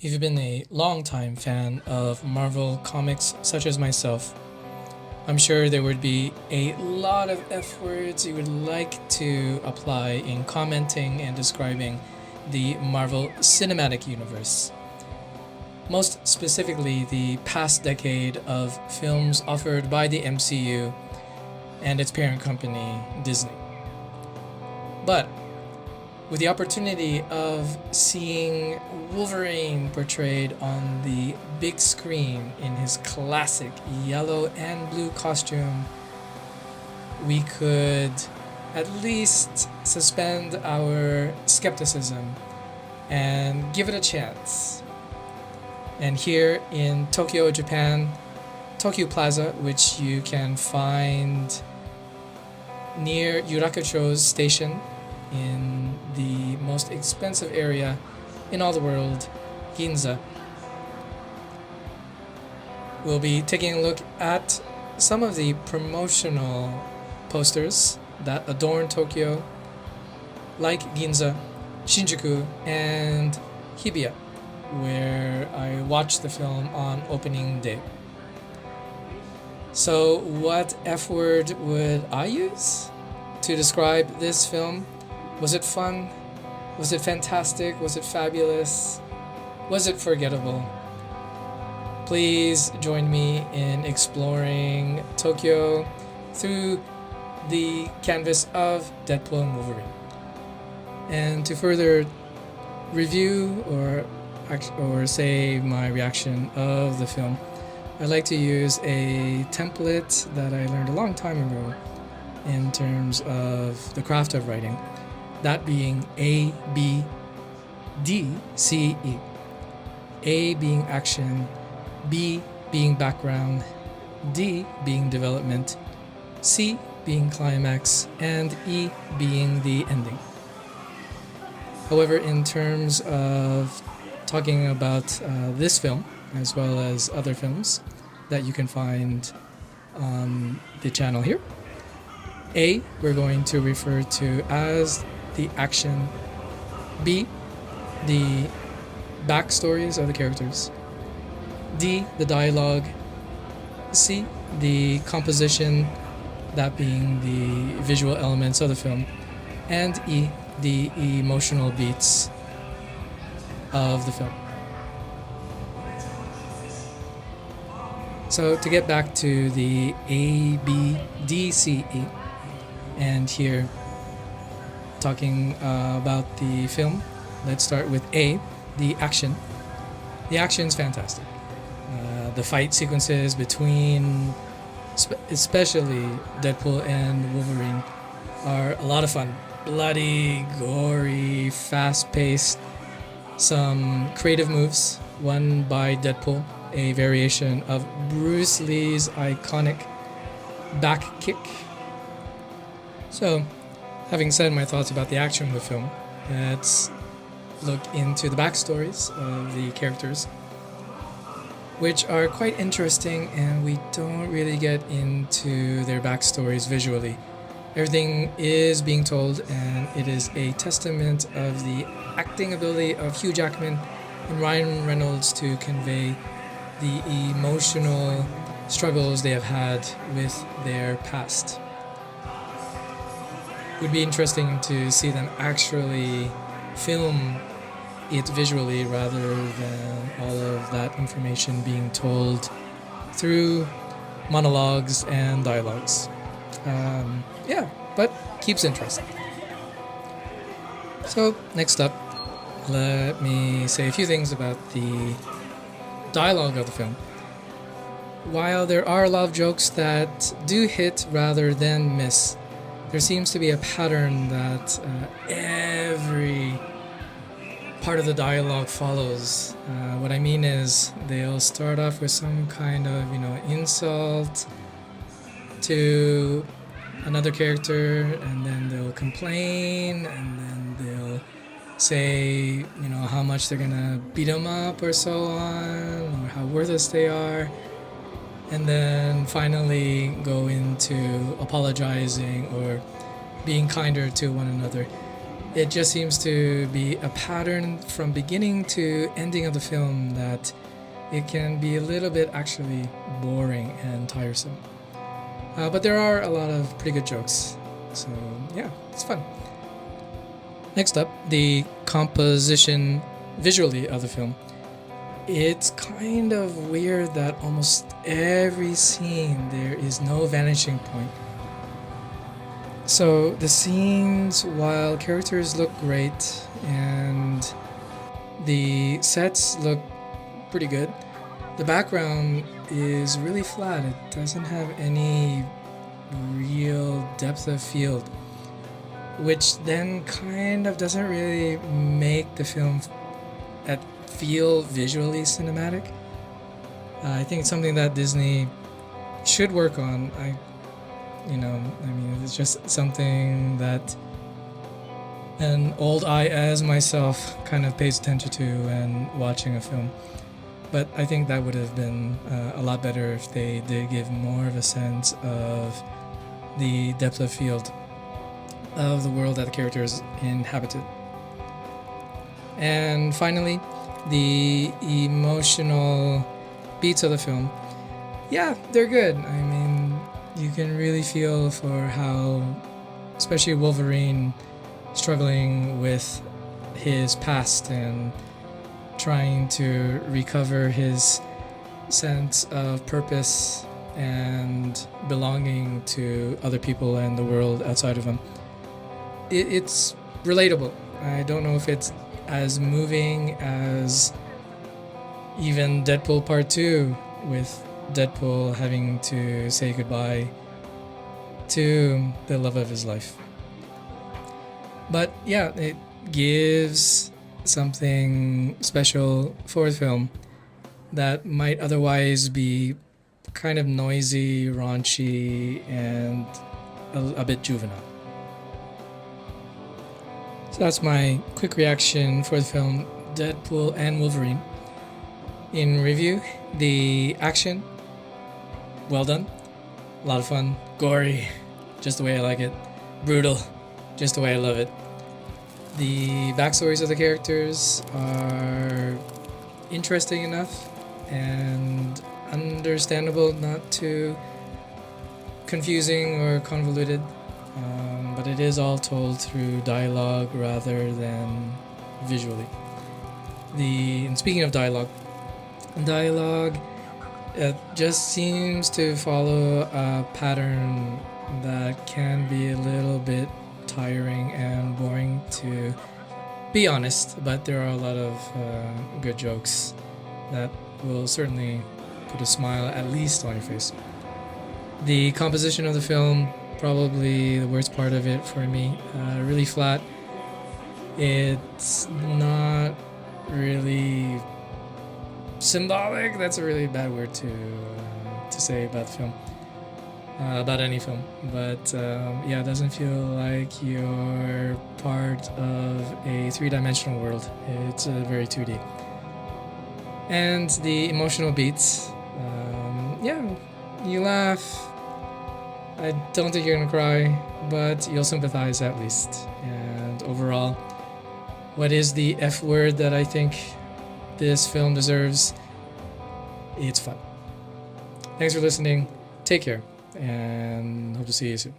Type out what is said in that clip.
If you've been a long-time fan of Marvel comics such as myself, I'm sure there would be a lot of F words you would like to apply in commenting and describing the Marvel Cinematic Universe. Most specifically, the past decade of films offered by the MCU and its parent company, Disney. But with the opportunity of seeing Wolverine portrayed on the big screen in his classic yellow and blue costume, we could at least suspend our skepticism and give it a chance. And here in Tokyo, Japan, Tokyo Plaza, which you can find near Yurakucho's station in the most expensive area in all the world, Ginza. We'll be taking a look at some of the promotional posters that adorn Tokyo, like Ginza, Shinjuku, and Hibiya, where I watched the film on opening day. So, what F word would I use to describe this film? Was it fun? Was it fantastic? Was it fabulous? Was it forgettable? Please join me in exploring Tokyo through the canvas of Deadpool and Wolverine. And to further review or say my reaction of the film, I'd like to use a template that I learned a long time ago in terms of the craft of writing. That being A, B, D, C, E. A being action, B being background, D being development, C being climax, and E being the ending. However, in terms of talking about this film, as well as other films that you can find on the channel here, A, we're going to refer to as the action, B, the backstories of the characters, D, the dialogue, C, the composition, that being the visual elements of the film, and E, the emotional beats of the film. So to get back to the A, B, D, C, E, and here talking about the film, let's start with A, the action. The action's fantastic. The fight sequences between, especially Deadpool and Wolverine, are a lot of fun. Bloody, gory, fast-paced. Some creative moves, one by Deadpool, a variation of Bruce Lee's iconic back kick. So, having said my thoughts about the action of the film, let's look into the backstories of the characters, which are quite interesting, and we don't really get into their backstories visually. Everything is being told, and it is a testament of the acting ability of Hugh Jackman and Ryan Reynolds to convey the emotional struggles they have had with their past. It would be interesting to see them actually film it visually rather than all of that information being told through monologues and dialogues. But keeps interesting. So next up, let me say a few things about the dialogue of the film. While there are a lot of jokes that do hit rather than miss, there seems to be a pattern that every part of the dialogue follows. What I mean is they'll start off with some kind of, insult to another character, and then they'll complain, and then they'll say, how much they're gonna beat them up or so on, or how worthless they are, and then finally go into apologizing or being kinder to one another. It just seems to be a pattern from beginning to ending of the film that it can be a little bit actually boring and tiresome. But there are a lot of pretty good jokes. So yeah, it's fun. Next up, the composition visually of the film. It's kind of weird that almost every scene there is no vanishing point. So the scenes, while characters look great and the sets look pretty good, the background is really flat. It doesn't have any real depth of field, which then kind of doesn't really make the film feel visually cinematic. I think it's something that Disney should work on. It's just something that an old eye as myself kind of pays attention to when watching a film. But I think that would have been a lot better if they did give more of a sense of the depth of field of the world that the characters inhabited. And finally, the emotional beats of the film. Yeah, they're good. I mean, you can really feel for how, especially Wolverine, struggling with his past and trying to recover his sense of purpose and belonging to other people and the world outside of him. It's relatable. I don't know if it's as moving as even Deadpool Part 2, with Deadpool having to say goodbye to the love of his life. But yeah, it gives something special for the film that might otherwise be kind of noisy, raunchy, and a bit juvenile. So that's my quick reaction for the film Deadpool and Wolverine. In review, the action, well done. A lot of fun. Gory, just the way I like it. Brutal, just the way I love it. The backstories of the characters are interesting enough and understandable, not too confusing or convoluted. But it is all told through dialogue rather than visually. And speaking of dialogue just seems to follow a pattern that can be a little bit tiring and boring, to be honest, but there are a lot of good jokes that will certainly put a smile at least on your face. The composition of the film, probably the worst part of it for me. Really flat. It's not really symbolic. That's a really bad word to say about the film, about any film. But it doesn't feel like you're part of a three-dimensional world. It's very 2D. And the emotional beats, you laugh. I don't think you're gonna cry, but you'll sympathize at least. And overall, what is the F word that I think this film deserves? It's fun. Thanks for listening. Take care, and hope to see you soon.